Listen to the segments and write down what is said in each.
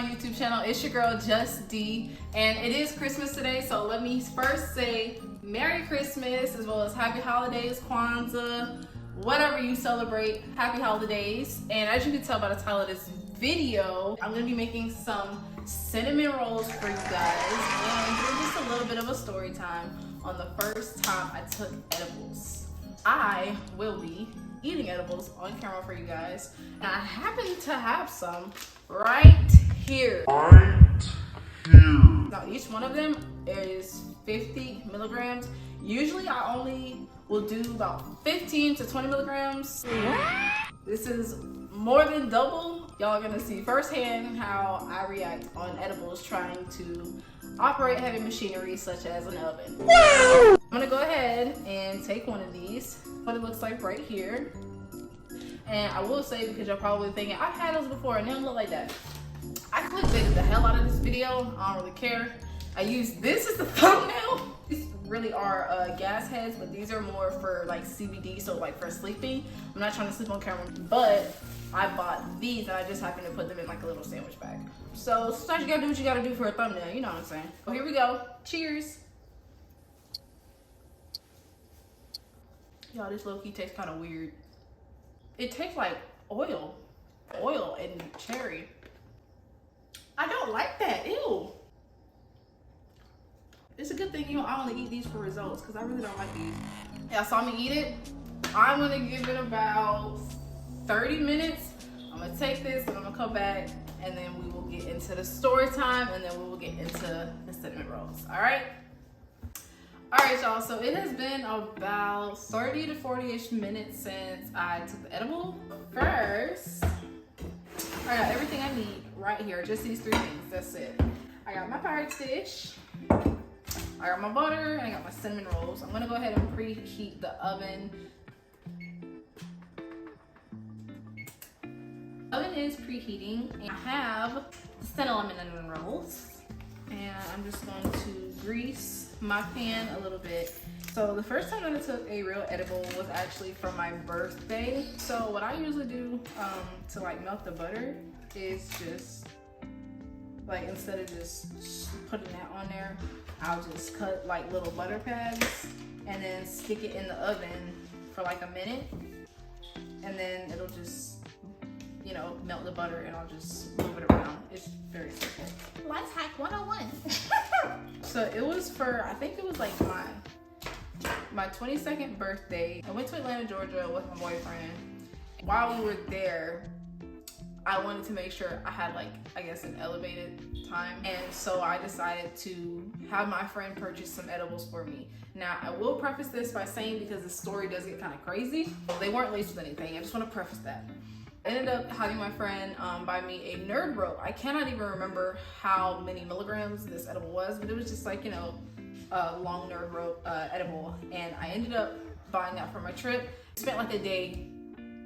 my YouTube channel. It's your girl JustDee, and it is Christmas today, so let me first say Merry Christmas as well as Happy Holidays, Kwanzaa, whatever you celebrate, Happy Holidays. And as you can tell by the title of this video, I'm gonna be making some cinnamon rolls for you guys and do just a little bit of a story time on the first time I took edibles. I will be eating edibles on camera for you guys, and I happen to have some right here. Now each one of them is 50 milligrams. Usually I only will do about 15 to 20 milligrams. This is more than double. Y'all are gonna see firsthand how I react on edibles trying to operate heavy machinery such as an oven. I'm gonna go ahead and take one of these, what it looks like right here. And I will say, because you're probably thinking, I've had those before and they don't look like that. I clickbaited the hell out of this video. I don't really care. I use this as the thumbnail. These really are gas heads, but these are more for like CBD, so like for sleeping. I'm not trying to sleep on camera, but I bought these and I just happened to put them in like a little sandwich bag. So sometimes you gotta do what you gotta do for a thumbnail, you know what I'm saying? Well, here we go. Cheers. Y'all, this low-key tastes kind of weird. It tastes like oil and cherry. I don't like that, ew. It's a good thing I only eat these for results, because I really don't like these. Y'all saw me eat it. I'm gonna give it about 30 minutes. I'm gonna take this and I'm gonna come back, and then we will get into the story time, and then we will get into the cinnamon rolls, all right? All right, y'all, so it has been about 30 to 40-ish minutes since I took the edible. First, I got everything I need right here, just these three things, that's it. I got my Pirate dish, I got my butter, and I got my cinnamon rolls. I'm gonna go ahead and preheat the oven. Oven is preheating, and I have the cinnamon rolls, and I'm just going to grease my pan a little bit. So the first time that I took a real edible was actually for my birthday. So what I usually do to like melt the butter is just like, instead of just putting that on there, I'll just cut like little butter pads and then stick it in the oven for like a minute, and then it'll just, you know, melt the butter, and I'll just move it around. It's very simple. Life hack 101. So it was for, I think it was like my 22nd birthday. I went to Atlanta, Georgia with my boyfriend. While we were there, I wanted to make sure I had like, I guess, an elevated time. And so I decided to have my friend purchase some edibles for me. Now, I will preface this by saying, because the story does get kind of crazy, they weren't laced with anything. I just want to preface that. I ended up having my friend buy me a nerd rope. I cannot even remember how many milligrams this edible was, but it was just like, you know, a long nerd rope edible. And I ended up buying that for my trip. Spent like a day,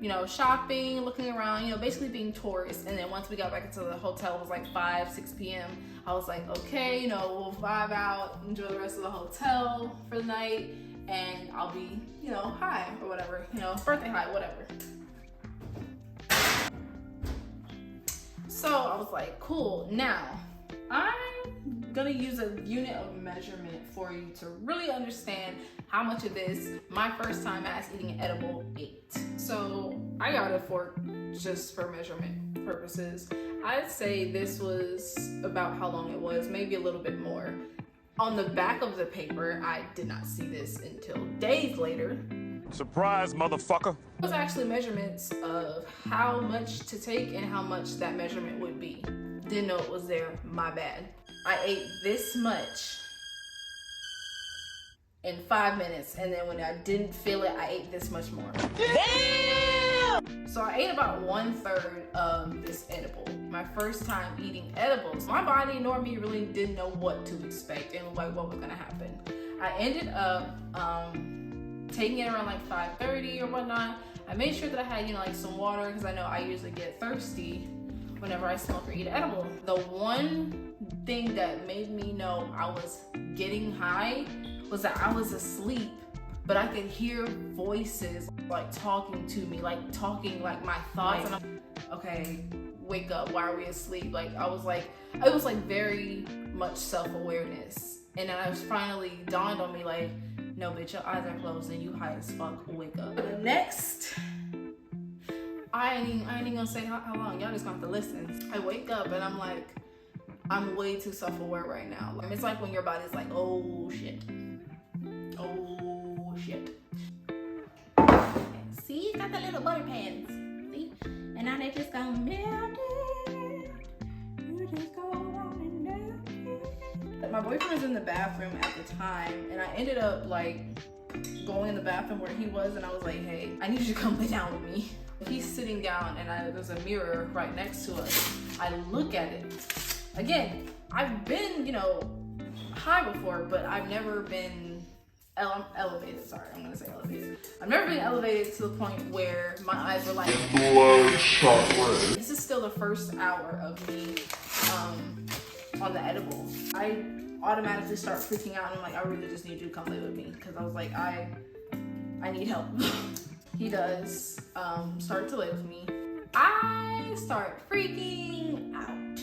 you know, shopping, looking around, you know, basically being tourists. And then once we got back into the hotel, it was like 6 p.m. I was like, okay, you know, we'll vibe out, enjoy the rest of the hotel for the night, and I'll be, you know, high or whatever, you know, birthday high, whatever. So I was like, cool. Now, I'm gonna use a unit of measurement for you to really understand how much of this, my first time as eating an edible, ate. So I got a fork just for measurement purposes. I'd say this was about how long it was, maybe a little bit more. On the back of the paper, I did not see this until days later. Surprise, motherfucker. It was actually measurements of how much to take and how much that measurement would be. Didn't know it was there, my bad. I ate this much in 5 minutes, and then when I didn't feel it, I ate this much more. Damn! So I ate about 1/3 of this edible. My first time eating edibles. My body nor me really didn't know what to expect and like what was gonna happen. I ended up taking it around like 5:30 or whatnot. I made sure that I had, you know, like some water, because I know I usually get thirsty whenever I smoke or eat an edible. The one thing that made me know I was getting high was that I was asleep, but I could hear voices like talking to me, like talking like my thoughts. And I'm, okay, wake up? Why are we asleep? Like it was like very much self-awareness. And then I was finally dawned on me like, no bitch, your eyes are closed and you high as fuck, wake up. The next, I ain't even gonna say how long, y'all just gonna have to listen. I wake up and I'm like, I'm way too self-aware right now. Like, it's like when your body's like, oh shit. Oh shit. See, got the little butter pans. See? And now they just gonna melt it. You just go on and melt it. My boyfriend was in the bathroom at the time, and I ended up like going in the bathroom where he was, and I was like, hey, I need you to come lay down with me. He's sitting down, and there's a mirror right next to us. I look at it. Again, I've been, high before, but I've never been elevated. Sorry, I'm gonna say elevated. I've never been elevated to the point where my eyes were like bloodshot red. This is still the first hour of me on the edible. I automatically start freaking out, and I'm like, I really just need you to come lay with me, because I was like, I need help. He does start to lay with me. I start freaking out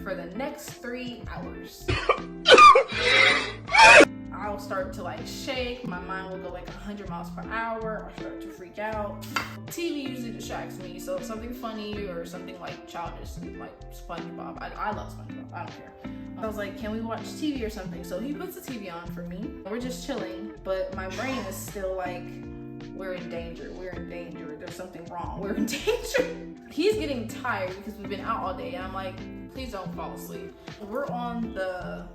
for the next 3 hours. I'll start to like shake, my mind will go like 100 miles per hour, I start to freak out. TV usually distracts me, so something funny or something like childish, like SpongeBob. I love SpongeBob, I don't care. I was like, can we watch TV or something? So he puts the TV on for me. We're just chilling, but my brain is still like, we're in danger, there's something wrong, we're in danger. He's getting tired because we've been out all day, and I'm like, please don't fall asleep. We're on the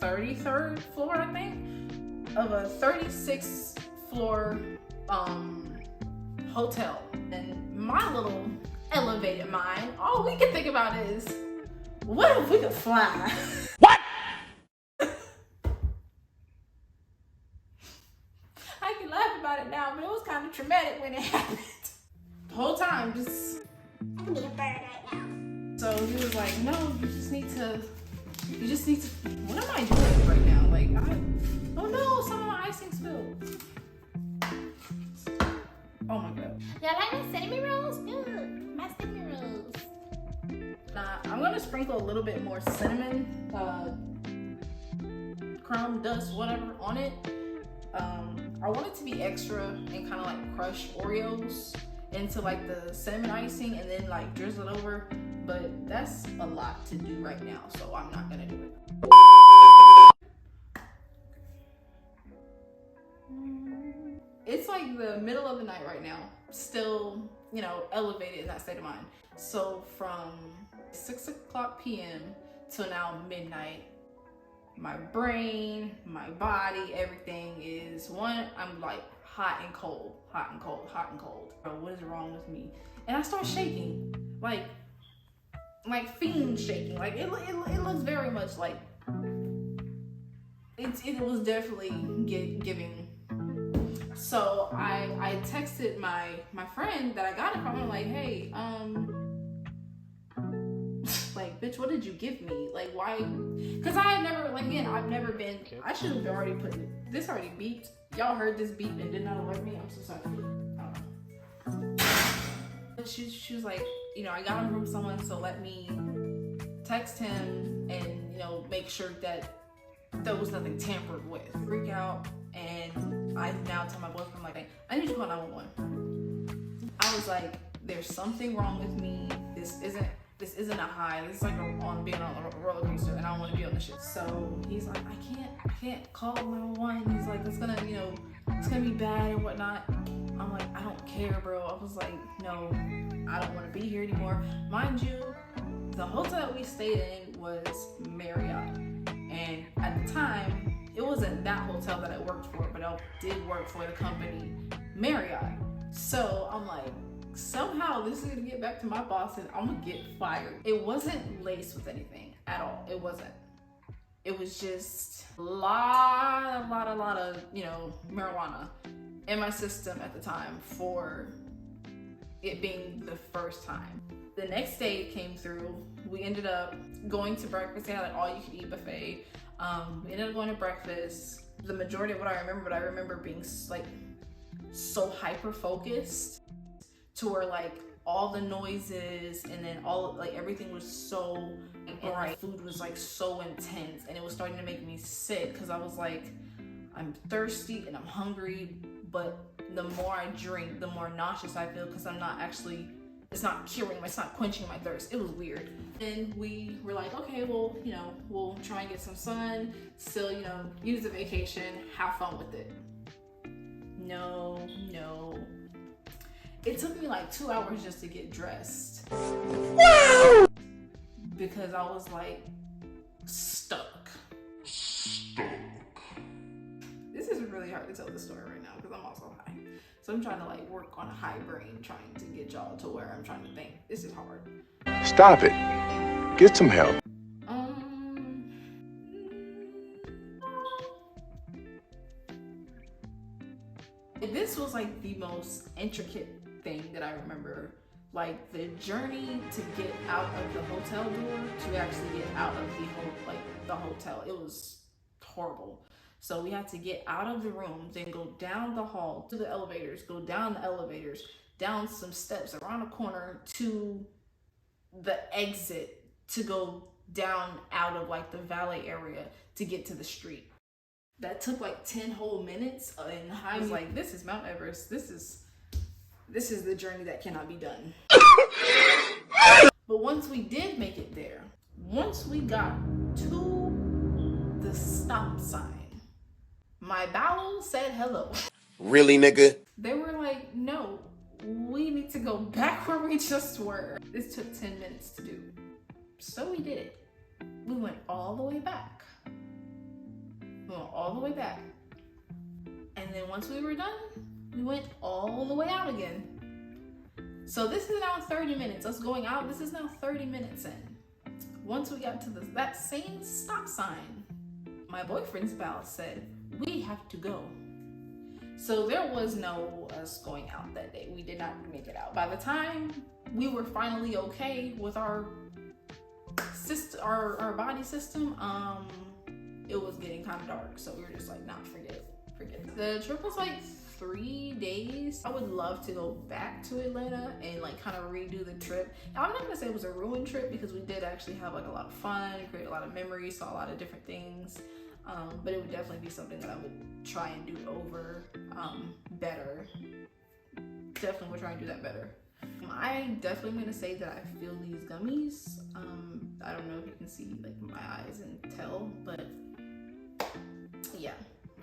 33rd floor, I think, of a 36 floor hotel. And my little elevated mind, all we can think about is, what if we could fly? What? I can laugh about it now, but it was kind of traumatic when it happened. The whole time, just, I can be a bird right now. So he was like, no, you just need to, what am I doing right now? Like, oh no, some of my icing spilled. Oh my God. Y'all like my cinnamon rolls? Good, my cinnamon rolls. Nah, I'm gonna sprinkle a little bit more cinnamon, crumb, dust, whatever on it. I want it to be extra and kind of like crush Oreos into like the cinnamon icing and then like drizzle it over. But that's a lot to do right now, so I'm not gonna do it. It's like the middle of the night right now, still, elevated in that state of mind. So from 6:00 p.m. till now midnight, my brain, my body, everything is I'm like hot and cold. Bro, what is wrong with me? And I start shaking, like fiend shaking. Like it looks very much like it was definitely giving. So I texted my friend that I got it from. I'm like, hey, like, bitch, what did you give me? Like, why? Because I had never, like, again, I've never been, I should have already put it, this already beeped. Y'all heard this beep and did not alert me. I'm so sorry. She was like, I got him from someone, so let me text him and, make sure that there was nothing tampered with. Freak out, and I now tell my boyfriend, like, I need to call 911. I was like, there's something wrong with me. This isn't a high. This is like being on a roller coaster, and I don't want to be on the shit. So he's like, I can't call 911. He's like, it's gonna be bad and whatnot. I'm like, I don't care, bro. I was like, no, I don't want to be here anymore. Mind you, the hotel that we stayed in was Marriott, and at the time, it wasn't that hotel that I worked for, but I did work for the company Marriott. So I'm like, somehow this is gonna get back to my boss and I'm gonna get fired. It wasn't laced with anything at all. It wasn't. It was just a lot of marijuana in my system at the time for it being the first time. The next day it came through. We ended up going to breakfast. They had like all you could eat buffet. We ended up going to breakfast. The majority of what I remember being like so hyper focused to where like all the noises, and then everything was so bright. Food was like so intense, and it was starting to make me sick because I was like, I'm thirsty and I'm hungry, but the more I drink, the more nauseous I feel because I'm not actually, it's not quenching my thirst. It was weird. And we were like, okay, well, we'll try and get some sun, still, use the vacation, have fun with it. No. It took me like 2 hours just to get dressed. Wow! Because I was like stuck. This is really hard to tell the story right now because I'm also high. So I'm trying to like work on a high brain, trying to get y'all to where I'm trying to think. This is hard. Stop it. Get some help. This was like the most intricate thing that I remember. Like the journey to get out of the hotel door to actually get out of the hotel. It was horrible. So we had to get out of the room, then go down the hall to the elevators, go down the elevators, down some steps, around a corner to the exit to go down out of like the valet area to get to the street. That took like 10 whole minutes, and I was like, this is Mount Everest. This is the journey that cannot be done. But once we did make it there, once we got to the stop sign, my bowels said hello. Really, nigga? They were like, no, we need to go back where we just were. This took 10 minutes to do. So we did it. We went all the way back. And then once we were done, we went all the way out again. So this is now 30 minutes. Us going out, this is now 30 minutes in. Once we got to that same stop sign, my boyfriend's bowel said, we have to go. So there was no us going out that day. We did not make it out. By the time we were finally okay with our body system, it was getting kind of dark. So we were just like, nah, forget it. The trip was like 3 days. I would love to go back to Atlanta and like kind of redo the trip. Now, I'm not gonna say it was a ruined trip because we did actually have like a lot of fun, create a lot of memories, saw a lot of different things. But it would definitely be something that I would try and do over better. Definitely would try and do that better. I definitely am gonna say that I feel these gummies. I don't know if you can see like my eyes and tell, but yeah.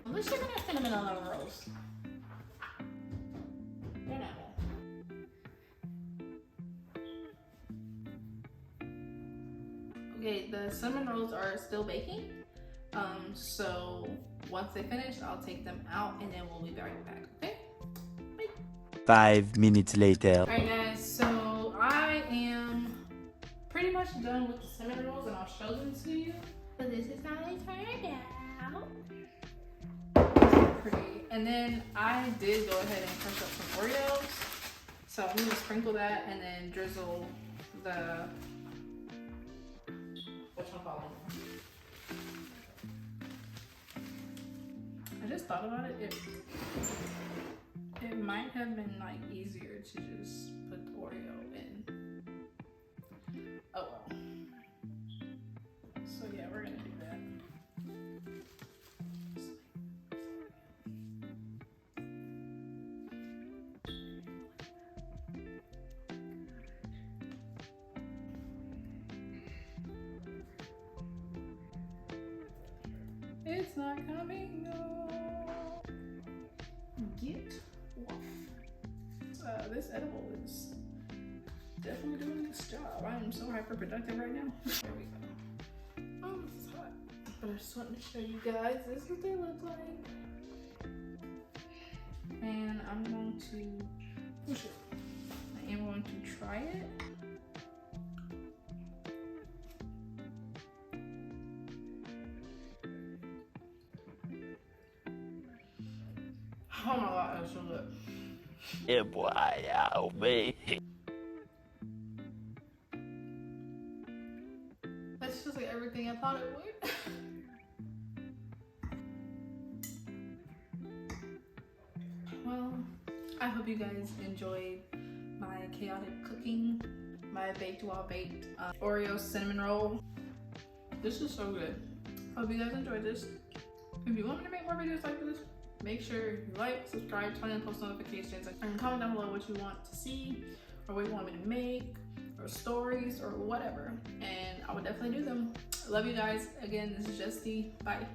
Let's check on our cinnamon cinnamon rolls. They're not bad. Okay, the cinnamon rolls are still baking. So once they finish, I'll take them out and then we'll be right back, okay? Bye. 5 minutes later. Alright guys, so I am pretty much done with the cinnamon rolls and I'll show them to you. So this is how they turned out. Pretty. And then I did go ahead and crush up some Oreos. So I'm gonna sprinkle that and then drizzle the, whatchamacallit. I just thought about it. It might have been like easier to just put the Oreo in. Oh well. So yeah, we're gonna do that. It's not coming, no. Get off. This edible is definitely doing its job. I am so hyper productive right now. There we go. Oh, this is hot. But I just wanted to show you guys, this is what they look like. And I'm going to push it. I am going to try it. Oh my god, that's so good. Yeah, boy, yeah, me. That's just like everything I thought it would. Well, I hope you guys enjoyed my chaotic cooking, my baked while baked Oreo cinnamon roll. This is so good. Hope you guys enjoyed this. If you want me to make more videos like this, make sure you like, subscribe, turn on post notifications, and comment down below what you want to see or what you want me to make or stories or whatever, and I would definitely do them. Love you guys. Again, this is JustDee. Bye.